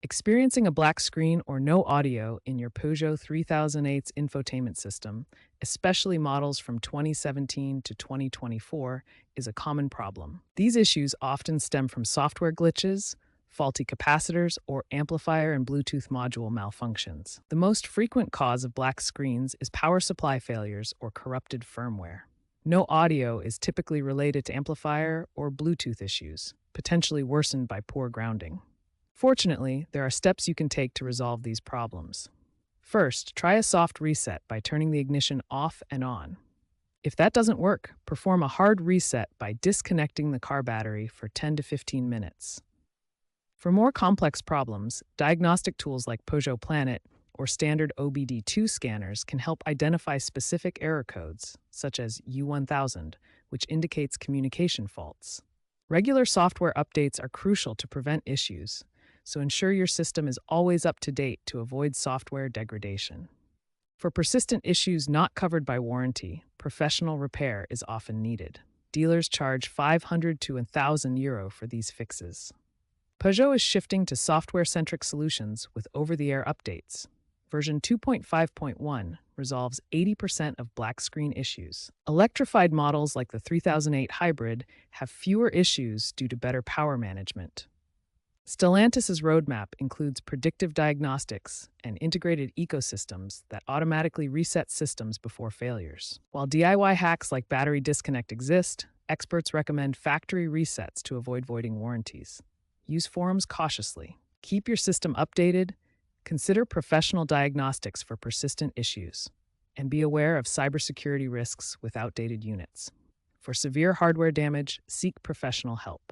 Experiencing a black screen or no audio in your Peugeot 3008's infotainment system, especially models from 2017 to 2024, is a common problem. These issues often stem from software glitches, faulty capacitors, or amplifier and Bluetooth module malfunctions. The most frequent cause of black screens is power supply failures or corrupted firmware. No audio is typically related to amplifier or Bluetooth issues, potentially worsened by poor grounding. Fortunately, there are steps you can take to resolve these problems. First, try a soft reset by turning the ignition off and on. If that doesn't work, perform a hard reset by disconnecting the car battery for 10 to 15 minutes. For more complex problems, diagnostic tools like Peugeot Planet or standard OBD2 scanners can help identify specific error codes, such as U1000, which indicates communication faults. Regular software updates are crucial to prevent issues, so ensure your system is always up to date to avoid software degradation. For persistent issues not covered by warranty, professional repair is often needed. Dealers charge 500 to €1,000 for these fixes. Peugeot is shifting to software-centric solutions with over-the-air updates. Version 2.5.1 resolves 80% of black screen issues. Electrified models like the 3008 Hybrid have fewer issues due to better power management. Stellantis' roadmap includes predictive diagnostics and integrated ecosystems that automatically reset systems before failures. While DIY hacks like battery disconnect exist, experts recommend factory resets to avoid voiding warranties. Use forums cautiously. Keep your system updated. Consider professional diagnostics for persistent issues. And be aware of cybersecurity risks with outdated units. For severe hardware damage, seek professional help.